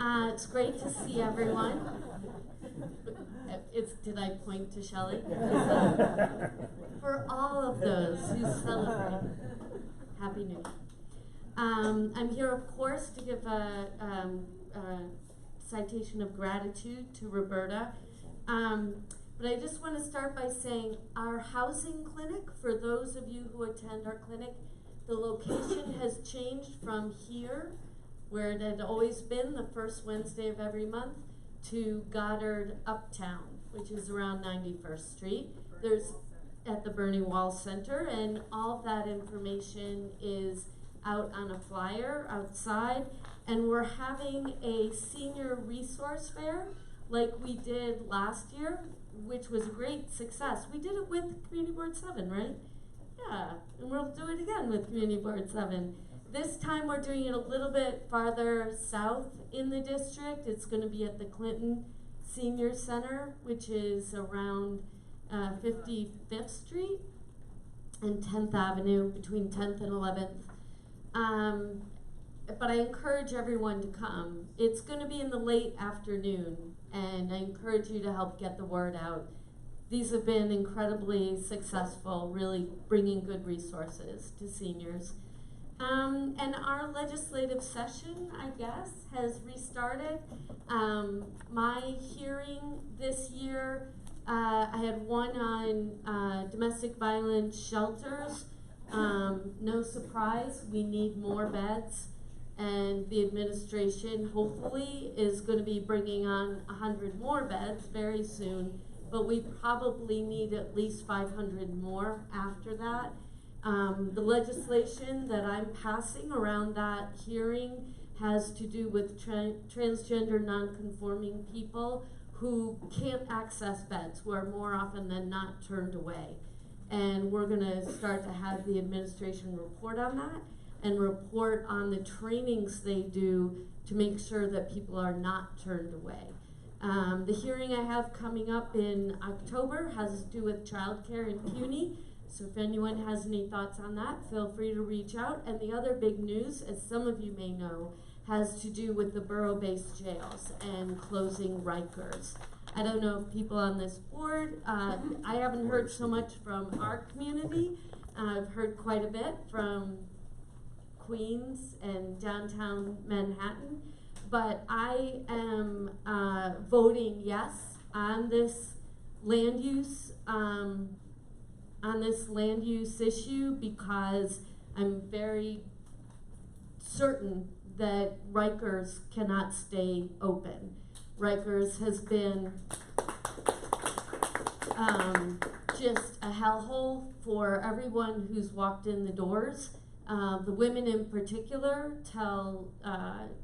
It's great to see everyone. Did I point to Shelley? For all of those who celebrate, Happy New Year. I'm here, of course, to give a citation of gratitude to Roberta. But I just want to start by saying our housing clinic, for those of you who attend our clinic, the location has changed from here, where it had always been the first Wednesday of every month, to Goddard Uptown, which is around 91st Street. There's at the Bernie Wall Center, and all of that information is out on a flyer outside. And we're having a senior resource fair like we did last year, which was a great success. We did it with Community Board 7, right? Yeah, and we'll do it again with Community Board 7. This time we're doing it a little bit farther south in the district. It's going to be at the Clinton Senior Center, which is around 55th Street and 10th Avenue, between 10th and 11th. But I encourage everyone to come. It's going to be in the late afternoon, and I encourage you to help get the word out. These have been incredibly successful, really bringing good resources to seniors. And our legislative session, I guess, has restarted. My hearing this year, I had one on domestic violence shelters. No surprise, we need more beds. And the administration, hopefully, is going to be bringing on 100 more beds very soon. But we probably need at least 500 more after that. The legislation that I'm passing around that hearing has to do with transgender non-conforming people who can't access beds, who are more often than not turned away. And we're going to start to have the administration report on that and report on the trainings they do to make sure that people are not turned away. The hearing I have coming up in October has to do with childcare in CUNY. So if anyone has any thoughts on that, feel free to reach out. And the other big news, as some of you may know, has to do with the borough-based jails and closing Rikers. I don't know if people on this board, I haven't heard so much from our community. I've heard quite a bit from Queens and downtown Manhattan. But I am voting yes on this land use issue because I'm very certain that Rikers cannot stay open. Rikers has been just a hellhole for everyone who's walked in the doors. The women in particular tell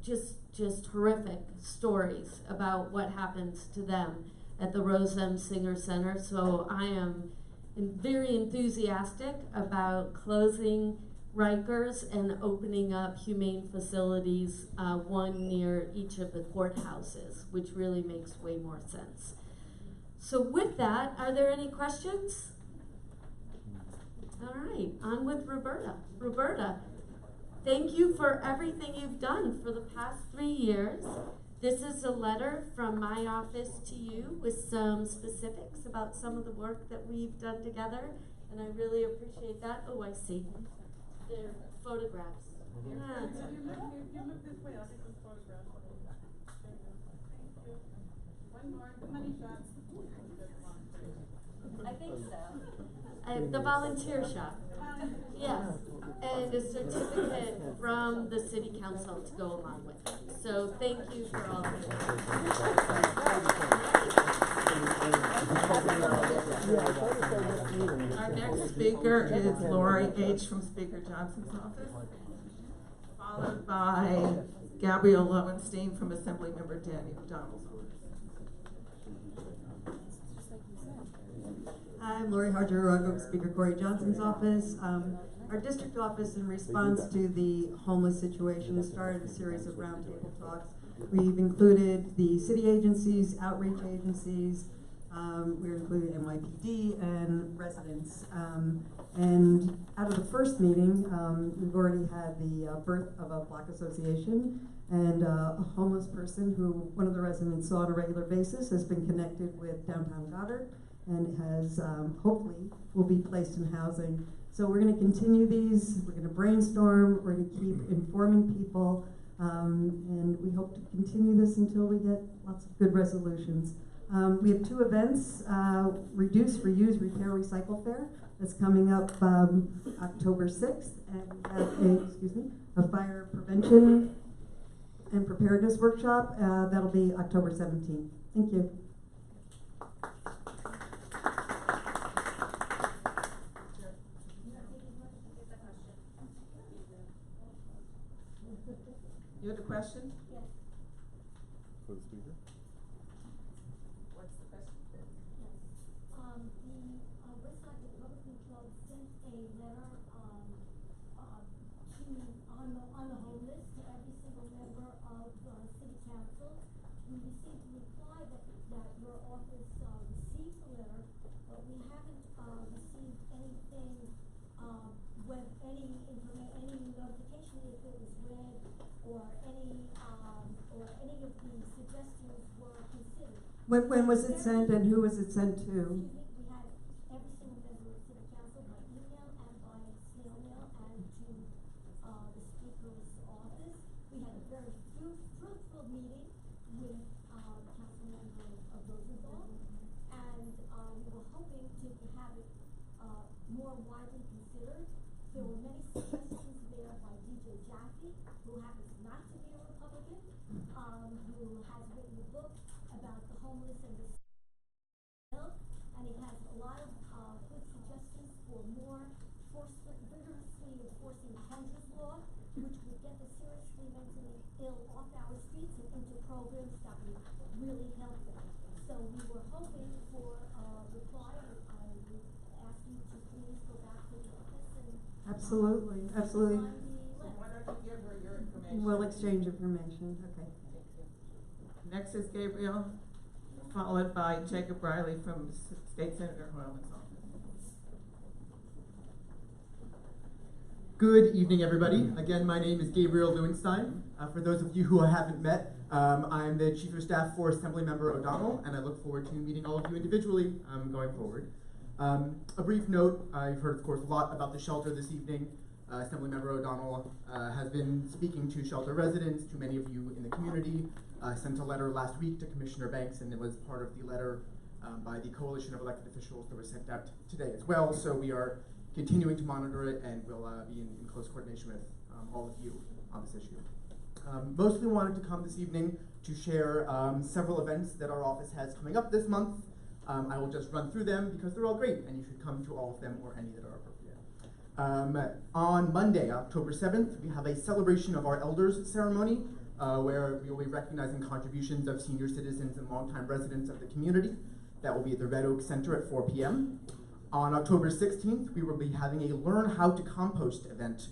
just horrific stories about what happens to them at the Rose M. Singer Center. So I am very enthusiastic about closing Rikers and opening up humane facilities, one near each of the courthouses, which really makes way more sense. So with that, are there any questions? All right, on with Roberta. Roberta, thank you for everything you've done for the past 3 years. This is a letter from my office to you with some specifics about some of the work that we've done together, and I really appreciate that. Oh, I see. They're photographs. Mm-hmm. Ah, If you look this way, I'll take some photographs. There you go. Thank you. One more. How many shots? I think so. The volunteer shot. Yes, and a certificate from the city council to go along with it. So thank you for all of it. Our next speaker is Lori H. from Speaker Johnson's office, followed by Gabrielle Lowenstein from Assemblymember Danny McDonald's office. Hi, I'm Lori Harger from Speaker Corey Johnson's office. Our district office, in response to the homeless situation, started a series of roundtable talks. We've included the city agencies, outreach agencies, We're including NYPD and residents. And out of the first meeting, we've already had the birth of a block association, and a homeless person who one of the residents saw on a regular basis has been connected with downtown Goddard and has hopefully will be placed in housing. So we're going to continue these, we're going to brainstorm, we're going to keep informing people, and we hope to continue this until we get lots of good resolutions. We have two events, Reduce, Reuse, Repair, Recycle Fair. That's coming up October 6th, and we have a fire prevention and preparedness workshop. That'll be October 17th. Thank you. You had a question? Yes. For the speaker? What's the question? Yes. The Westside Republican Club sent a letter on the homeless to every single member of City Council. We received a reply that your office received the letter, but we haven't received anything with any notification if it was read or any of the suggestions were considered. When was it sent, and who was it sent to? Excuse me, we had every single member of City Council by email and by snail mail and to the Speaker's office. We had a very fruitful meeting with Council Member of Rosenthal, and we were hoping to have it more widely considered. There were many suggestions there by DJ Jaffe, who happens not to be a Republican, who has written a book about the homeless and the bill, and he has a lot of good suggestions for more vigorously enforcing the homeless law, which would get the seriously mentally ill off our streets and into programs that would really help them. So we were hoping for a reply. I would ask you to please go back to the office and Absolutely, absolutely. find the Why letter. don't you give her your information? We'll exchange information. Okay. Next is Gabriel, followed by Jacob Riley from State Senator Hoyleman's office. Good evening, everybody. Again, my name is Gabriel Lewenstein. For those of you who I haven't met, I'm the Chief of Staff for Assemblymember O'Donnell, and I look forward to meeting all of you individually going forward. A brief note, you've heard, of course, a lot about the shelter this evening. Assemblymember O'Donnell has been speaking to shelter residents, to many of you in the community. I sent a letter last week to Commissioner Banks, and it was part of the letter by the coalition of elected officials that was sent out today as well. So we are continuing to monitor it, and we'll be in close coordination with all of you on this issue. Mostly wanted to come this evening to share several events that our office has coming up this month. I will just run through them because they're all great, and you should come to all of them or any that are appropriate. On Monday, October 7th, we have a celebration of our elders ceremony where we will be recognizing contributions of senior citizens and longtime residents of the community. That will be at the Red Oak Center at 4 p.m. On October 16th, we will be having a Learn How to Compost event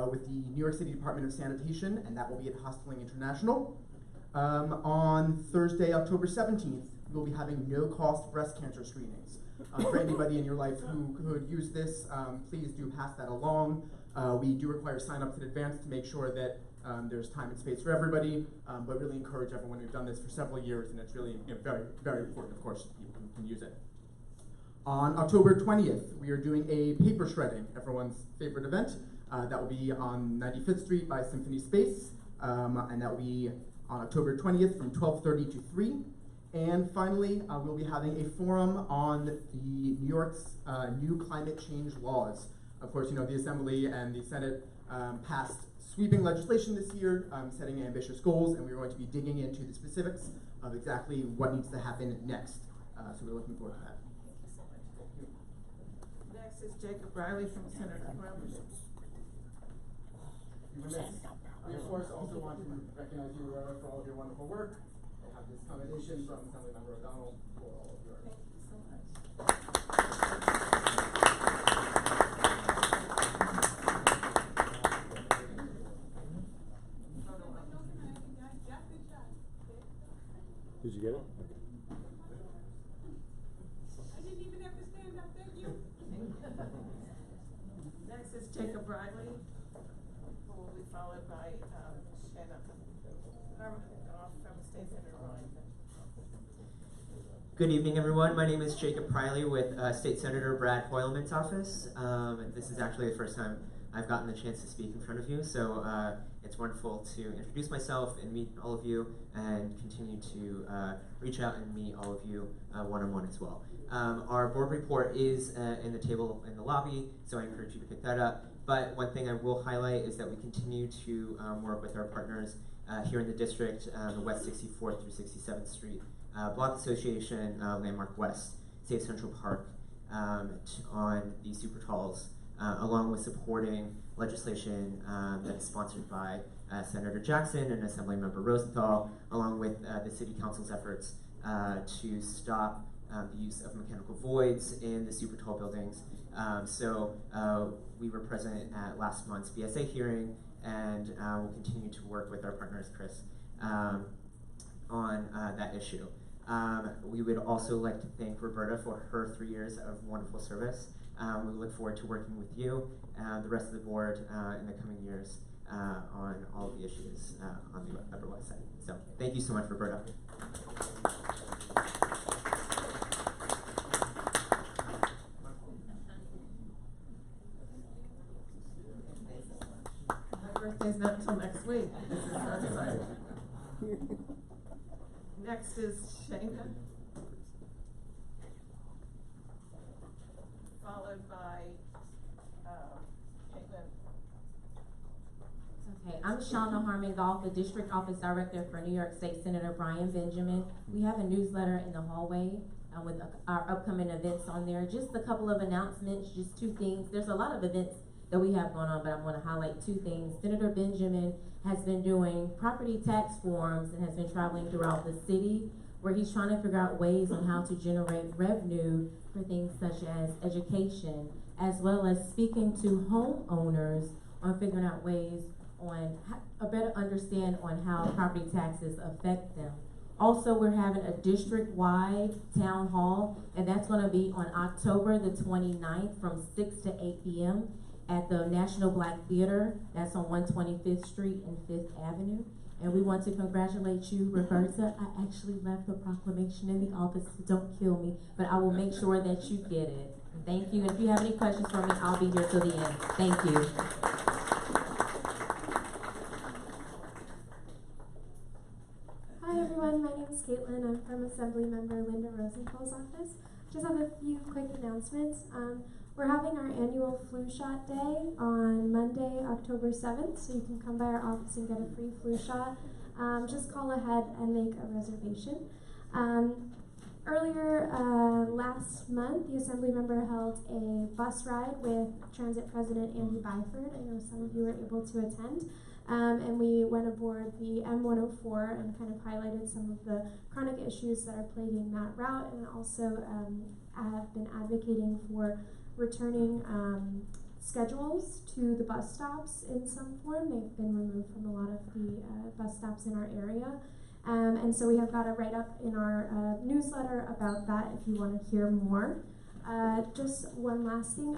with the New York City Department of Sanitation, and that will be at Hostling International. On Thursday, October 17th, we'll be having no-cost breast cancer screenings. For anybody in your life who could use this, please do pass that along. We do require sign-ups in advance to make sure that there's time and space for everybody, but really encourage everyone. We've done this for several years, and it's really very, very important, of course, that people can use it. On October 20th, we are doing a paper shredding, everyone's favorite event. That will be on 95th Street by Symphony Space, and that will be on October 20th from 12:30 to 3. And finally, we'll be having a forum on the New York's new climate change laws. Of course, you know, the Assembly and the Senate passed sweeping legislation this year, setting ambitious goals, and we're going to be digging into the specifics of exactly what needs to happen next. So we're looking forward to that. Next is Jacob Riley from Senator Hoyleman. We of course also want to recognize you for all of your wonderful work. I have this commendation from Assemblymember O'Donnell for all of your Thank you so much. Did you get it? Bradley, who will be followed by Shanna Goff from State Senator Ryan. Good evening, everyone. My name is Jacob Priley with State Senator Brad Hoylman's office. This is actually the first time I've gotten the chance to speak in front of you, so it's wonderful to introduce myself and meet all of you and continue to reach out and meet all of you one-on-one as well. Our board report is in the table in the lobby, so I encourage you to pick that up. But one thing I will highlight is that we continue to work with our partners here in the district, the West 64th through 67th Street Block Association, Landmark West, Safe Central Park, on the super talls, along with supporting legislation that is sponsored by Senator Jackson and Assemblymember Rosenthal, along with the City Council's efforts to stop the use of mechanical voids in the super tall buildings. We were present at last month's BSA hearing, and we'll continue to work with our partners, Chris, on that issue. We would also like to thank Roberta for her 3 years of wonderful service. We look forward to working with you and the rest of the board in the coming years on all of the issues on the Upper West Side. So thank you so much, Roberta. My birthday's not until next week. This is so exciting. Next is Shana, followed by Caitlin. Okay, I'm Shauna Harmon-Golf, the District Office Director for New York State Senator Brian Benjamin. We have a newsletter in the hallway with our upcoming events on there. Just a couple of announcements, just 2 things. There's a lot of events that we have going on, but I'm going to highlight 2 things. Senator Benjamin has been doing property tax forums and has been traveling throughout the city, where he's trying to figure out ways on how to generate revenue for things such as education, as well as speaking to homeowners on figuring out ways on a better understand on how property taxes affect them. Also, we're having a district-wide town hall, and that's going to be on October the 29th from 6 to 8 p.m. at the National Black Theater. That's on 125th Street and 5th Avenue. And we want to congratulate you, Roberta. I actually left the proclamation in the office, so don't kill me, but I will make sure that you get it. Thank you. And if you have any questions for me, I'll be here till the end. Thank you. Hi everyone, my name is Caitlin. I'm from Assemblymember Linda Rosenthal's office. Just have a few quick announcements. We're having our annual flu shot day on Monday, October 7th, so you can come by our office and get a free flu shot. Just call ahead and make a reservation. Earlier last month, the Assemblymember held a bus ride with Transit President Andy Byford. I know some of you were able to attend. And we went aboard the M104 and kind of highlighted some of the chronic issues that are plaguing that route, and also have been advocating for returning schedules to the bus stops in some form. They've been removed from a lot of the bus stops in our area. And so we have got a write-up in our newsletter about that if you want to hear more. Just one last thing,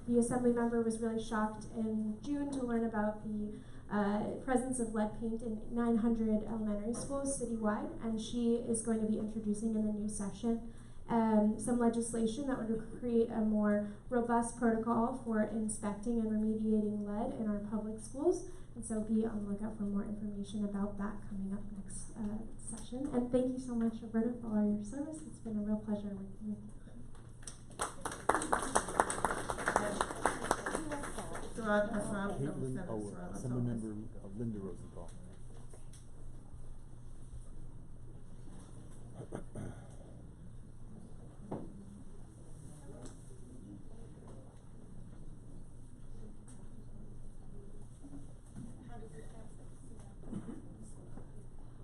the Assembly member was really shocked in June to learn about the presence of lead paint in 900 elementary schools citywide, and she is going to be introducing in the new session some legislation that would create a more robust protocol for inspecting and remediating lead in our public schools. And so be on the lookout for more information about that coming up next session. And thank you so much, Roberta, for all your service. It's been a real pleasure working with you. Caitlin, Assemblymember Linda Rosenthal.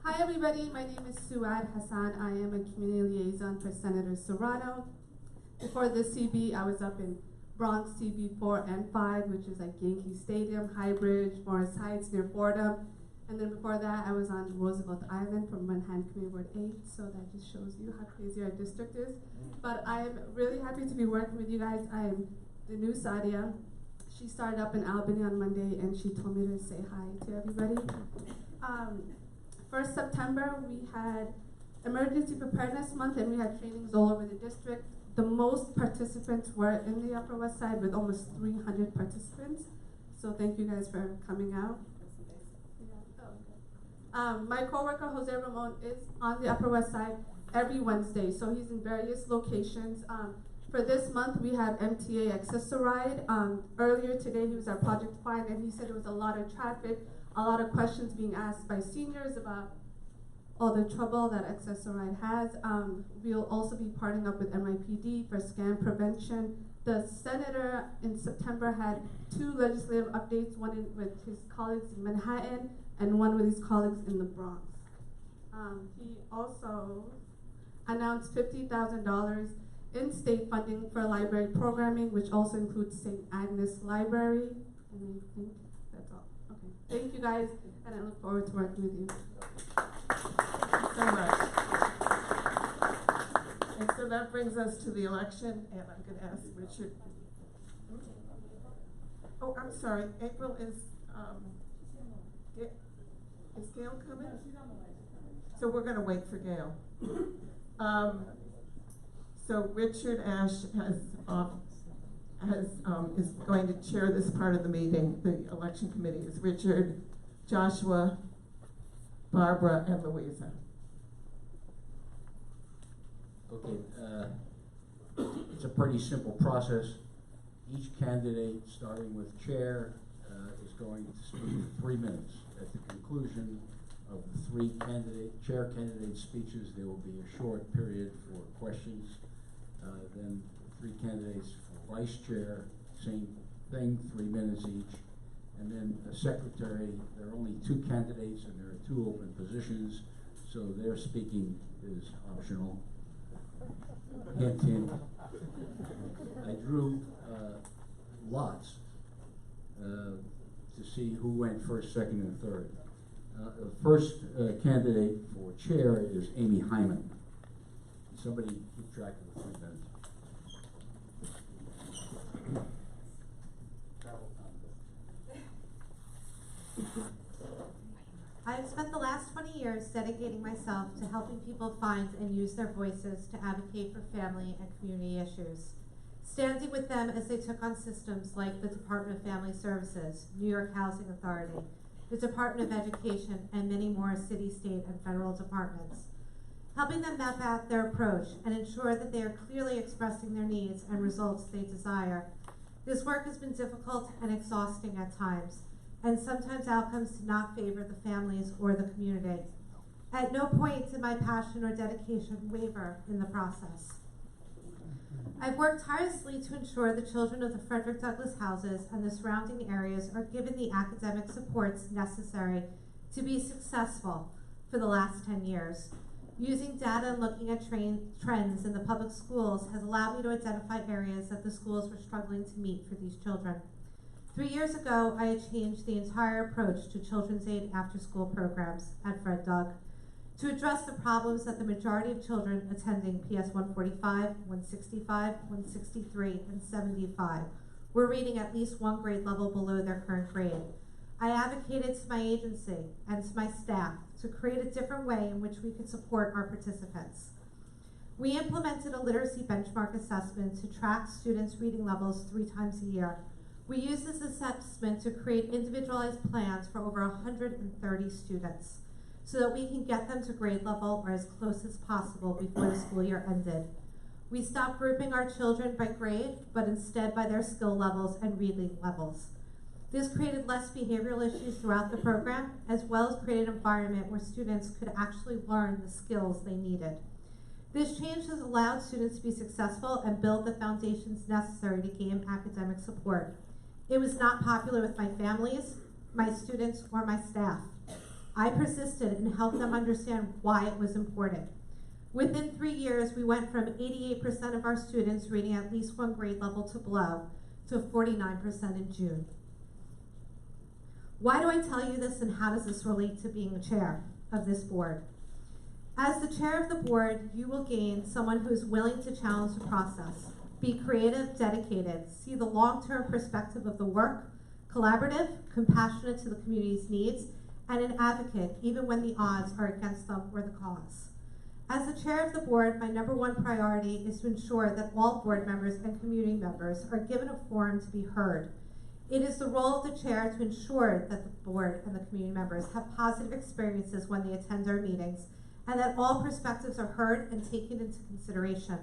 Hi everybody, my name is Suad Hassan. I am a community liaison for Senator Serrano. Before the CB, I was up in Bronx CB 4 and 5, which is like Yankee Stadium, Highbridge, Morris Heights near Fordham. And then before that, I was on Roosevelt Island from Manhattan Community Board 8, so that just shows you how crazy our district is. But I'm really happy to be working with you guys. I am the new Sadia. She started up in Albany on Monday, and she told me to say hi to everybody. First September, we had Emergency Preparedness Month, and we had trainings all over the district. The most participants were in the Upper West Side with almost 300 participants. So thank you guys for coming out. My coworker Jose Ramon is on the Upper West Side every Wednesday, so he's in various locations. For this month, we have MTA Access-A-Ride. Earlier today, he was at Project Find, and he said there was a lot of traffic, a lot of questions being asked by seniors about all the trouble that Access-A-Ride has. We'll also be partnering up with NYPD for scam prevention. The senator in September had 2 legislative updates, one with his colleagues in Manhattan and one with his colleagues in the Bronx. He also announced $50,000 in state funding for library programming, which also includes St. Agnes Library. And I think that's all. Okay. Thank you guys, and I look forward to working with you. Thank you so much. And so that brings us to the election, and I'm going to ask Richard. Oh, I'm sorry. April is Gail coming? So we're going to wait for Gail. So Richard Ash is going to chair this part of the meeting. The election committee is Richard, Joshua, Barbara, and Louisa. Okay, it's a pretty simple process. Each candidate, starting with chair, is going to speak for 3 minutes. At the conclusion of the 3 chair candidate speeches, there will be a short period for questions. Then 3 candidates for vice chair, same thing, 3 minutes each. And then a secretary. There are only 2 candidates, and there are 2 open positions, so their speaking is optional. Hint, hint. I drew lots to see who went first, second, and third. The first candidate for chair is Amy Hyman. Somebody keep track of the 3 minutes. I have spent the last 20 years dedicating myself to helping people find and use their voices to advocate for family and community issues, standing with them as they took on systems like the Department of Family Services, New York Housing Authority, the Department of Education, and many more city, state, and federal departments, helping them map out their approach and ensure that they are clearly expressing their needs and results they desire. This work has been difficult and exhausting at times, and sometimes outcomes do not favor the families or the community. At no point did my passion or dedication waver in the process. I've worked tirelessly to ensure the children of the Frederick Douglass houses and the surrounding areas are given the academic supports necessary to be successful for the last 10 years. Using data and looking at trends in the public schools has allowed me to identify areas that the schools were struggling to meet for these children. 3 years ago, I had changed the entire approach to children's aid after-school programs at Fred Doug to address the problems that the majority of children attending PS 145, 165, 163, and 75 were reading at least 1 grade level below their current grade. I advocated to my agency and to my staff to create a different way in which we could support our participants. We implemented a literacy benchmark assessment to track students' reading levels 3 times a year. We used this assessment to create individualized plans for over 130 students so that we can get them to grade level or as close as possible before the school year ended. We stopped grouping our children by grade, but instead by their skill levels and reading levels. This created less behavioral issues throughout the program, as well as created an environment where students could actually learn the skills they needed. This change has allowed students to be successful and build the foundations necessary to gain academic support. It was not popular with my families, my students, or my staff. I persisted and helped them understand why it was important. Within 3 years, we went from 88% of our students reading at least 1 grade level to below to 49% in June. Why do I tell you this, and how does this relate to being the chair of this board? As the chair of the board, you will gain someone who is willing to challenge the process, Be creative, dedicated, see the long-term perspective of the work, collaborative, compassionate to the community's needs, and an advocate even when the odds are against them or the cause. As the chair of the board, my number one priority is to ensure that all board members and community members are given a forum to be heard. It is the role of the chair to ensure that the board and the community members have positive experiences when they attend our meetings, and that all perspectives are heard and taken into consideration.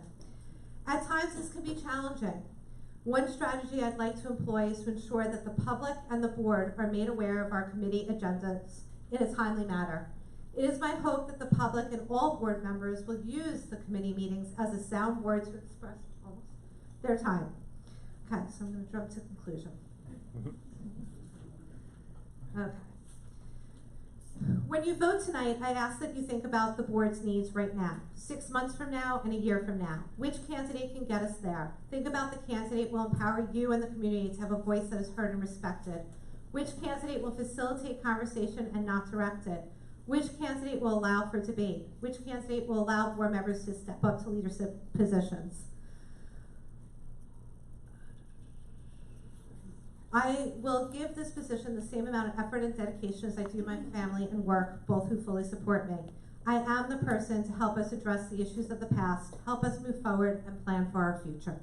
At times, this can be challenging. One strategy I'd like to employ is to ensure that the public and the board are made aware of our committee agendas in a timely manner. It is my hope that the public and all board members will use the committee meetings as a soundboard to express their time. Okay, so I'm going to jump to conclusion. Okay. When you vote tonight, I ask that you think about the board's needs right now, 6 months from now and a year from now. Which candidate can get us there? Think about the candidate will empower you and the community to have a voice that is heard and respected. Which candidate will facilitate conversation and not direct it? Which candidate will allow for debate? Which candidate will allow board members to step up to leadership positions? I will give this position the same amount of effort and dedication as I do my family and work, both who fully support me. I am the person to help us address the issues of the past, help us move forward, and plan for our future.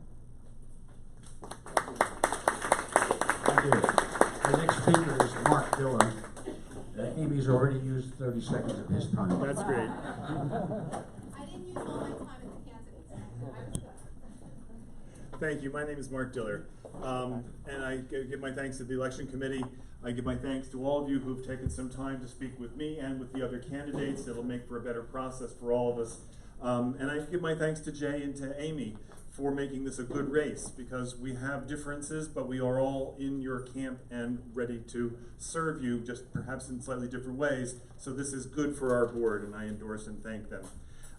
Thank you. Our next speaker is Mark Diller. Amy's already used 30 seconds of his time. That's great. I didn't use all my time as a candidate. I was good. Thank you. My name is Mark Diller. And I give my thanks to the election committee. I give my thanks to all of you who've taken some time to speak with me and with the other candidates. It'll make for a better process for all of us. And I give my thanks to Jay and to Amy for making this a good race, because we have differences, but we are all in your camp and ready to serve you, just perhaps in slightly different ways. So this is good for our board, and I endorse and thank them.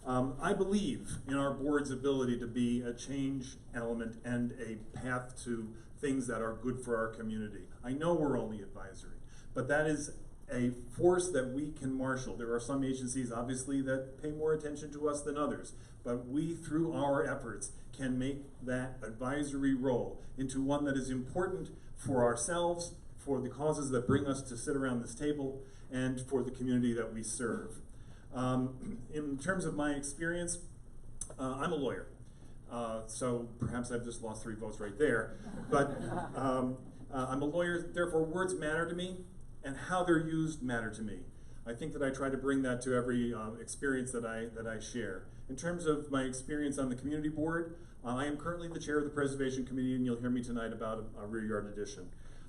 I believe in our board's ability to be a change element and a path to things that are good for our community. I know we're only advisory, but that is a force that we can marshal. There are some agencies, obviously, that pay more attention to us than others, but we, through our efforts, can make that advisory role into one that is important for ourselves, for the causes that bring us to sit around this table, and for the community that we serve. In terms of my experience, I'm a lawyer, so perhaps I've just lost 3 votes right there, but I'm a lawyer, therefore words matter to me, and how they're used matter to me. I think that I try to bring that to every experience that I share. In terms of my experience on the community board, I am currently the chair of the Preservation Committee, and you'll hear me tonight about a rear yard addition.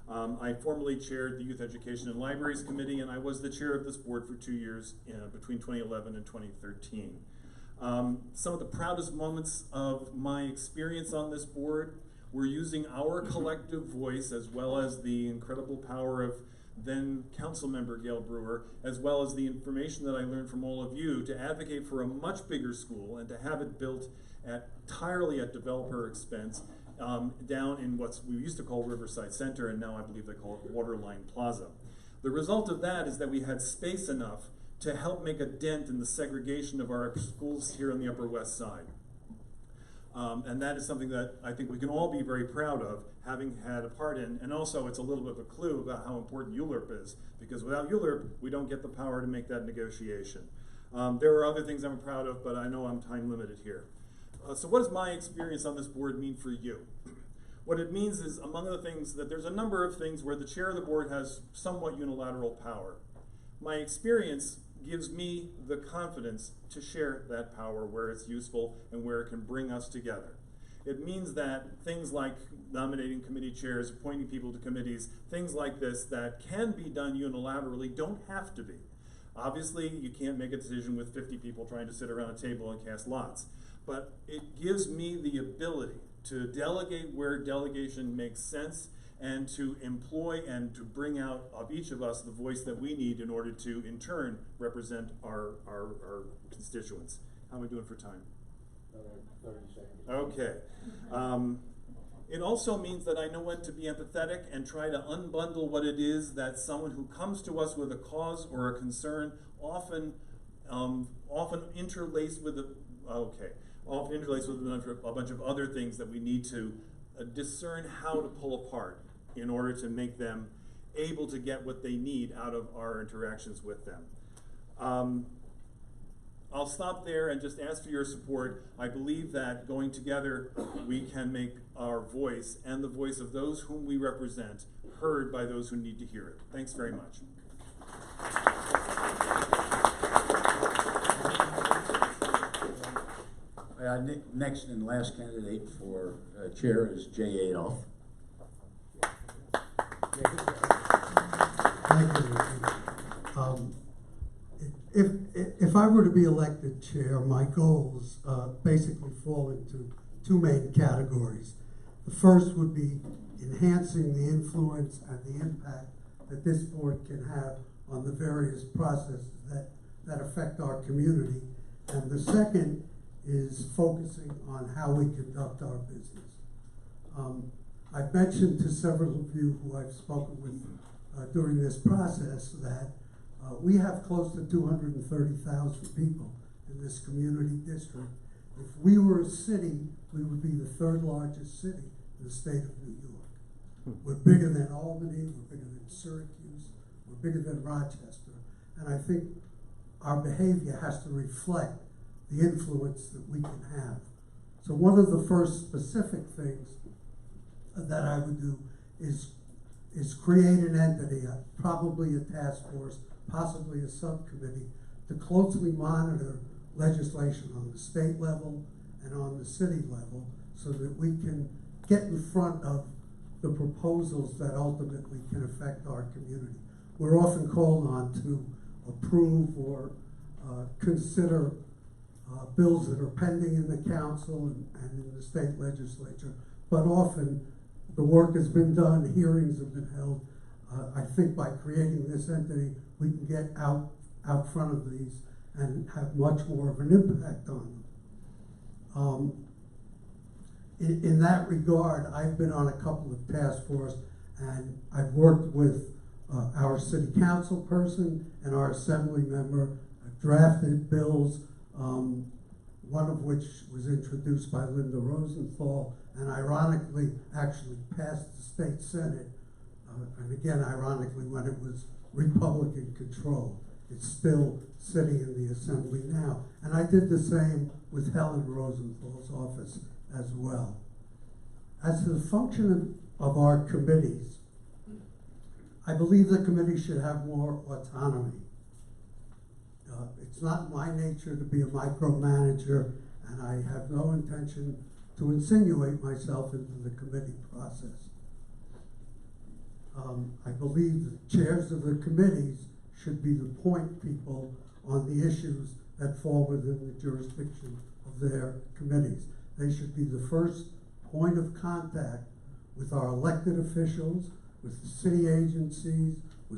I formerly chaired the Youth Education and Libraries Committee, and I was the chair of this board for 2 years between 2011 and 2013. Some of the proudest moments of my experience on this board were using our collective voice, as well as the incredible power of then council member Gail Brewer, as well as the information that I learned from all of you, to advocate for a much bigger school and to have it built entirely at developer expense down in what we used to call Riverside Center, and now I believe they call it Waterline Plaza. The result of that is that we had space enough to help make a dent in the segregation of our schools here on the Upper West Side. And that is something that I think we can all be very proud of, having had a part in. And also, it's a little bit of a clue about how important ULURP is, because without ULURP, we don't get the power to make that negotiation. There are other things I'm proud of, but I know I'm time limited here. So what does my experience on this board mean for you? What it means is, among other things, that there's a number of things where the chair of the board has somewhat unilateral power. My experience gives me the confidence to share that power where it's useful and where it can bring us together. It means that things like nominating committee chairs, appointing people to committees, things like this that can be done unilaterally don't have to be. Obviously, you can't make a decision with 50 people trying to sit around a table and cast lots. But it gives me the ability to delegate where delegation makes sense, and to employ and to bring out of each of us the voice that we need in order to, in turn, represent our constituents. How am I doing for time? 30 seconds. Okay. It also means that I know when to be empathetic and try to unbundle what it is that someone who comes to us with a cause or a concern, often interlaced with a, often interlace with a bunch of other things that we need to discern how to pull apart in order to make them able to get what they need out of our interactions with them. I'll stop there and just ask for your support. I believe that going together, we can make our voice and the voice of those whom we represent heard by those who need to hear it. Thanks very much. Next and last candidate for chair is Jay Adolph. Thank you. If I were to be elected chair, my goals basically fall into two main categories. The first would be enhancing the influence and the impact that this board can have on the various processes that affect our community. And the second is focusing on how we conduct our business. I've mentioned to several of you who I've spoken with during this process that we have close to 230,000 people in this community district. If we were a city, we would be the third largest city in the state of New York. We're bigger than Albany, we're bigger than Syracuse, we're bigger than Rochester, and I think our behavior has to reflect the influence that we can have. So one of the first specific things that I would do is create an entity, probably a task force, possibly a subcommittee, to closely monitor legislation on the state level and on the city level so that we can get in front of the proposals that ultimately can affect our community. We're often called on to approve or consider bills that are pending in the council and in the state legislature, but often the work has been done, hearings have been held. I think by creating this entity, we can get out front of these and have much more of an impact on them. In that regard, I've been on a couple of task forces, and I've worked with our city council person and our assembly member, drafted bills, one of which was introduced by Linda Rosenthal, and ironically actually passed the state Senate, and again ironically when it was Republican control. It's still sitting in the assembly now. And I did the same with Helen Rosenthal's office as well. As to the function of our committees, I believe the committee should have more autonomy. It's not my nature to be a micromanager, and I have no intention to insinuate myself into the committee process. I believe the chairs of the committees should be the point people on the issues that fall within the jurisdiction of their committees. They should be the first point of contact with our elected officials, with the city agencies,